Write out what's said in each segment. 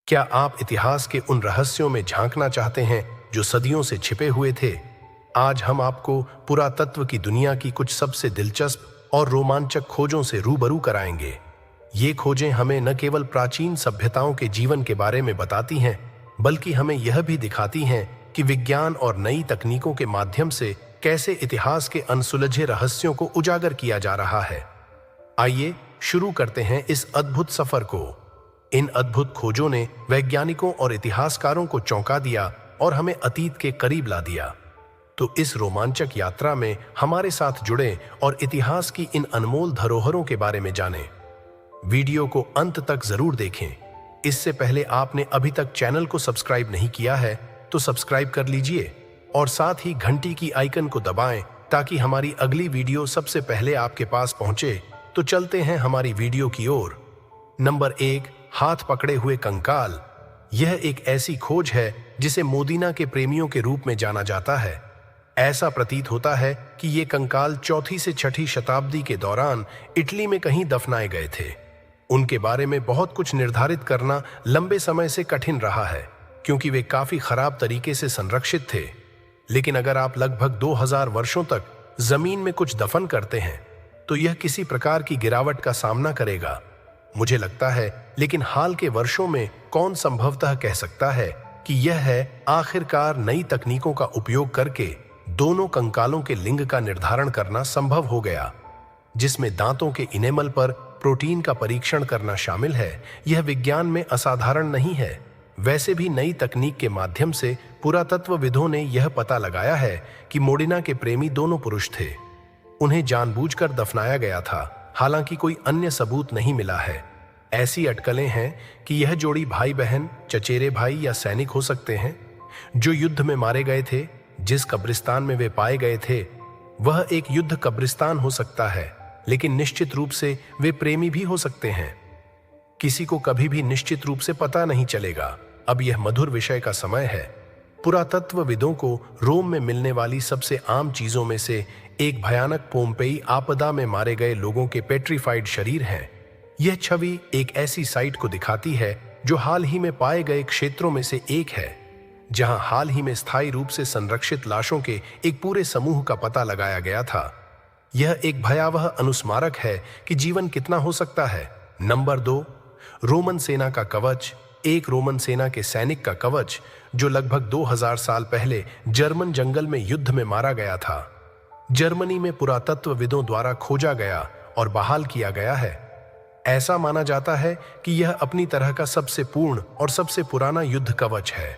क्या आप इतिहास के उन रहस्यों में झांकना चाहते हैं जो सदियों से छिपे हुए थे? आज हम आपको पुरातत्व की दुनिया की कुछ सबसे दिलचस्प और रोमांचक खोजों से रूबरू कराएंगे। ये खोजें हमें न केवल प्राचीन सभ्यताओं के जीवन के बारे में बताती हैं, बल्कि हमें यह भी दिखाती हैं कि विज्ञान और नई तकनीकों के माध्यम से कैसे इतिहास के अनसुलझे रहस्यों को उजागर किया जा रहा है। आइए शुरू करते हैं इस अद्भुत सफर को। इन अद्भुत खोजों ने वैज्ञानिकों और इतिहासकारों को चौंका दिया और हमें अतीत के करीब ला दिया। तो इस रोमांचक यात्रा में हमारे साथ जुड़ें और इतिहास की इन अनमोल धरोहरों के बारे में जानें। वीडियो को अंत तक जरूर देखें। इससे पहले आपने अभी तक चैनल को सब्सक्राइब नहीं किया है तो सब्सक्राइब कर लीजिए और साथ ही घंटी की आइकन को दबाएं ताकि हमारी अगली वीडियो सबसे पहले आपके पास पहुंचे। तो चलते हैं हमारी वीडियो की ओर। नंबर 1, हाथ पकड़े हुए कंकाल। यह एक ऐसी खोज है जिसे मोदीना के प्रेमियों के रूप में जाना जाता है। ऐसा प्रतीत होता है कि ये कंकाल 4वीं से 6वीं शताब्दी के दौरान इटली में कहीं दफनाए गए थे। उनके बारे में बहुत कुछ निर्धारित करना लंबे समय से कठिन रहा है, क्योंकि वे काफी खराब तरीके से संरक्षित थे। लेकिन अगर आप लगभग 2000 वर्षों तक जमीन में कुछ दफन करते हैं तो यह किसी प्रकार की गिरावट का सामना करेगा, मुझे लगता है। लेकिन हाल के वर्षों में कौन संभवतः कह सकता है कि यह है आखिरकार नई तकनीकों का उपयोग करके दोनों कंकालों के लिंग का निर्धारण करना संभव हो गया, जिसमें दांतों के इनेमल पर प्रोटीन का परीक्षण करना शामिल है। यह विज्ञान में असाधारण नहीं है। वैसे भी नई तकनीक के माध्यम से पुरातत्वविदों ने यह पता लगाया है कि मोडिना के प्रेमी दोनों पुरुष थे। उन्हें जानबूझकर दफनाया गया था, हालांकि कोई अन्य सबूत नहीं मिला है। ऐसी अटकलें हैं कि यह जोड़ी भाई बहन, चचेरे भाई या सैनिक हो सकते हैं जो युद्ध में मारे गए थे। जिस कब्रिस्तान में वे पाए गए थे वह एक युद्ध कब्रिस्तान हो सकता है, लेकिन निश्चित रूप से वे प्रेमी भी हो सकते हैं। किसी को कभी भी निश्चित रूप से पता नहीं चलेगा। अब यह मधुर विषय का समय है। पुरातत्वविदों को रोम में मिलने वाली सबसे आम चीजों में से एक भयानक पोम्पेई आपदा में मारे गए लोगों के पेट्रीफाइड शरीर हैं। यह छवि एक ऐसी साइट को दिखाती है जो हाल ही में पाए गए क्षेत्रों में से एक है, जहां हाल ही में स्थायी रूप से संरक्षित लाशों के एक पूरे समूह का पता लगाया गया था। यह एक भयावह अनुस्मारक है कि जीवन कितना हो सकता है। नंबर 2, रोमन सेना का कवच। एक रोमन सेना के सैनिक का कवच जो लगभग 2000 साल पहले जर्मन जंगल में युद्ध में मारा गया था, जर्मनी में पुरातत्वविदों द्वारा खोजा गया और बहाल किया गया है। ऐसा माना जाता है कि यह अपनी तरह का सबसे पूर्ण और सबसे पुराना युद्ध कवच है।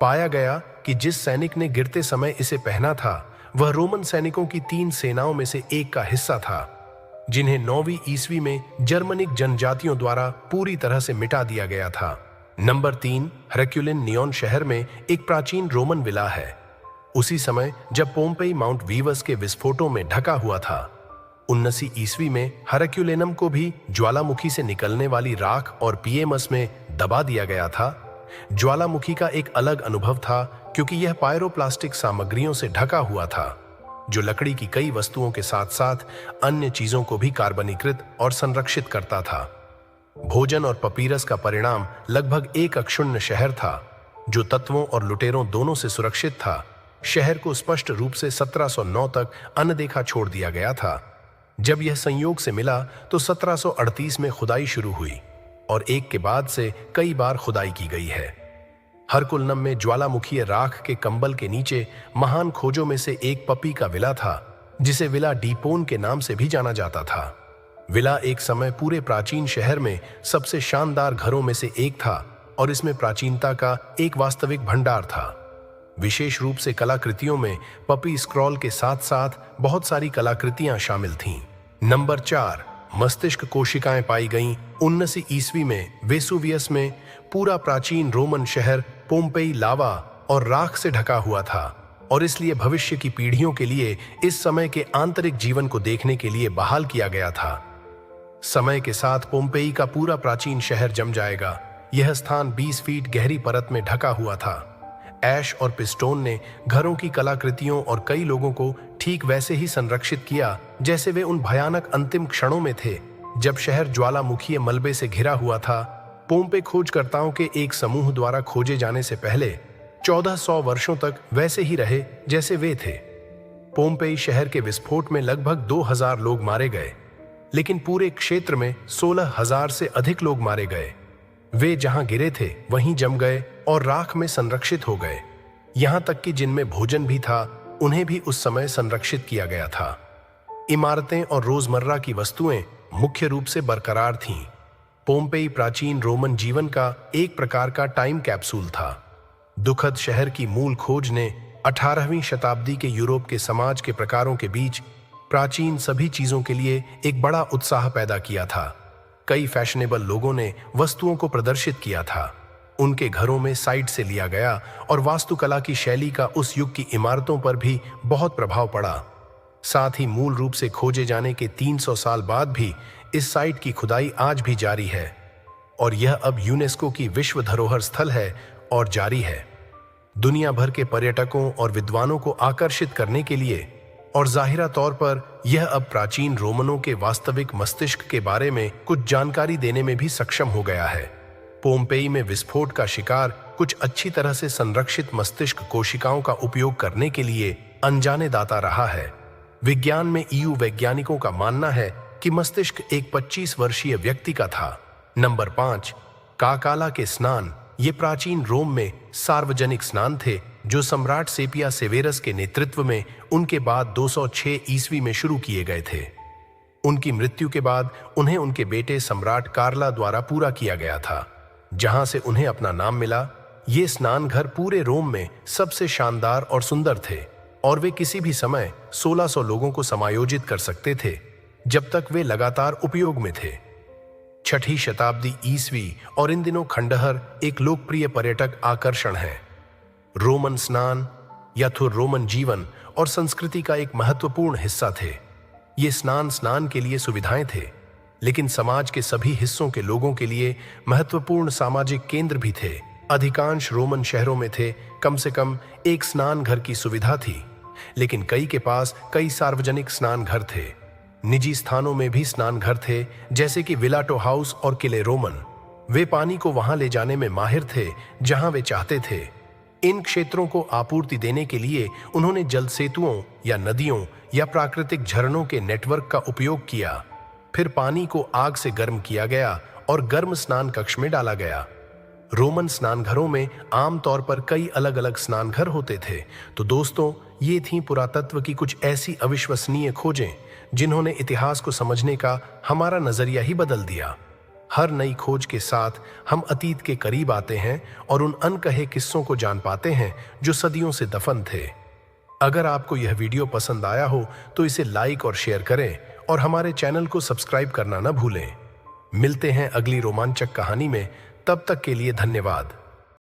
पाया गया कि जिस सैनिक ने गिरते समय इसे पहना था वह रोमन सैनिकों की 3 सेनाओं में से एक का हिस्सा था, जिन्हें 9वीं ईस्वी में जर्मनिक जनजातियों द्वारा पूरी तरह से मिटा दिया गया था। नंबर 3, हेरक्युलिन नियॉन शहर में एक प्राचीन रोमन विला है। उसी समय जब पोम्पेई माउंट वीवस के विस्फोटों में ढका हुआ था। 19वीं ईस्वी में हेरक्युलेनम को भी ज्वालामुखी से निकलने वाली राख और पीएमएस में दबा दिया गया था। ज्वालामुखी का एक अलग अनुभव था, क्योंकि यह पायरोप्लास्टिक सामग्रियों से ढका हुआ था जो लकड़ी की कई वस्तुओं के साथ साथ अन्य चीजों को भी कार्बनीकृत और संरक्षित करता था। भोजन और पपीरस का परिणाम लगभग एक अक्षुण्ण शहर था जो तत्वों और लुटेरों दोनों से सुरक्षित था। शहर को स्पष्ट रूप से 1709 तक अनदेखा छोड़ दिया गया था। जब यह संयोग से मिला तो 1738 में खुदाई शुरू हुई और एक के बाद से कई बार खुदाई की गई है। हरकुलनम में ज्वालामुखीय राख के कंबल के नीचे महान खोजों में से एक पपी का विला था, जिसे विला डीपोन के नाम से भी जाना जाता था। विला एक समय पूरे प्राचीन शहर में सबसे शानदार घरों में से एक था और इसमें प्राचीनता का एक वास्तविक भंडार था। विशेष रूप से कलाकृतियों में पपी स्क्रॉल के साथ साथ बहुत सारी कलाकृतियां शामिल थीं। नंबर 4, मस्तिष्क कोशिकाएं पाई गईं। 19वीं ईस्वी में वेसुवियस में पूरा प्राचीन रोमन शहर पोम्पेई लावा और राख से ढका हुआ था और इसलिए भविष्य की पीढ़ियों के लिए इस समय के आंतरिक जीवन को देखने के लिए बहाल किया गया था। समय के साथ पोम्पेई का पूरा प्राचीन शहर जम जाएगा। यह स्थान 20 फीट गहरी परत में ढका हुआ था। ऐश और पिस्टोन ने घरों की कलाकृतियों और कई लोगों को ठीक वैसे ही संरक्षित किया जैसे वे उन भयानक अंतिम क्षणों में थे जब शहर ज्वालामुखीय मलबे से घिरा हुआ था। पोम्पे खोजकर्ताओं के एक समूह द्वारा खोजे जाने से पहले 1400 वर्षों तक वैसे ही रहे जैसे वे थे। पोम्पेई शहर के विस्फोट में लगभग 2000 लोग मारे गए, लेकिन पूरे क्षेत्र में 16,000 से अधिक लोग मारे गए। वे जहां गिरे थे वहीं जम गए और राख में संरक्षित हो गए। यहां तक कि जिनमें भोजन भी था उन्हें भी उस समय संरक्षित किया गया था। इमारतें और रोजमर्रा की वस्तुएं मुख्य रूप से बरकरार थीं। पोम्पेई प्राचीन रोमन जीवन का एक प्रकार का टाइम कैप्सूल था। दुखद शहर की मूल खोज ने 18वीं शताब्दी के यूरोप के समाज के प्रकारों के बीच प्राचीन सभी चीजों के लिए एक बड़ा उत्साह पैदा किया था। कई फैशनेबल लोगों ने वस्तुओं को प्रदर्शित किया था। उनके घरों में साइट से लिया गया और वास्तुकला की शैली का उस युग की इमारतों पर भी बहुत प्रभाव पड़ा। साथ ही मूल रूप से खोजे जाने के 300 साल बाद भी इस साइट की खुदाई आज भी जारी है और यह अब यूनेस्को की विश्व धरोहर स्थल है और जारी है। दुनिया भर के पर्यटकों और विद्वानों को आकर्षित करने के लिए और जाहिरा तौर पर यह अब प्राचीन रोमनों के वास्तविक मस्तिष्क के बारे में कुछ जानकारी देने में भी सक्षम हो गया है। पोम्पेई में विस्फोट का शिकार कुछ अच्छी तरह से संरक्षित मस्तिष्क कोशिकाओं का उपयोग करने के लिए अनजाने दाता रहा है। विज्ञान में ईयू वैज्ञानिकों का मानना है कि मस्तिष्क एक 25 वर्षीय व्यक्ति का था। नंबर 5, काकाला के स्नान। ये प्राचीन रोम में सार्वजनिक स्नान थे जो सम्राट सेपिया सेवेरस के नेतृत्व में उनके बाद 206 ईस्वी में शुरू किए गए थे। उनकी मृत्यु के बाद उन्हें उनके बेटे सम्राट कार्ला द्वारा पूरा किया गया था, जहां से उन्हें अपना नाम मिला। ये स्नान घर पूरे रोम में सबसे शानदार और सुंदर थे और वे किसी भी समय 1600 लोगों को समायोजित कर सकते थे, जब तक वे लगातार उपयोग में थे। 6ठी शताब्दी ईस्वी और इन दिनों खंडहर एक लोकप्रिय पर्यटक आकर्षण है। रोमन स्नान या तो रोमन जीवन और संस्कृति का एक महत्वपूर्ण हिस्सा थे। ये स्नान के लिए सुविधाएं थे, लेकिन समाज के सभी हिस्सों के लोगों के लिए महत्वपूर्ण सामाजिक केंद्र भी थे। अधिकांश रोमन शहरों में थे कम से कम एक स्नान घर की सुविधा थी, लेकिन कई के पास कई सार्वजनिक स्नान घर थे। निजी स्थानों में भी स्नान घर थे, जैसे कि विलाटो हाउस और किले रोमन। वे पानी को वहां ले जाने में माहिर थे जहां वे चाहते थे। इन क्षेत्रों को आपूर्ति देने के लिए उन्होंने जल सेतुओं या नदियों या प्राकृतिक झरनों के नेटवर्क का उपयोग किया। फिर पानी को आग से गर्म किया गया और गर्म स्नान कक्ष में डाला गया। रोमन स्नानघरों में आमतौर पर कई अलग अलग स्नानघर होते थे। तो दोस्तों, ये थीं पुरातत्व की कुछ ऐसी अविश्वसनीय खोजें जिन्होंने इतिहास को समझने का हमारा नजरिया ही बदल दिया। हर नई खोज के साथ हम अतीत के करीब आते हैं और उन अनकहे किस्सों को जान पाते हैं जो सदियों से दफन थे। अगर आपको यह वीडियो पसंद आया हो तो इसे लाइक और शेयर करें और हमारे चैनल को सब्सक्राइब करना न भूलें। मिलते हैं अगली रोमांचक कहानी में, तब तक के लिए धन्यवाद।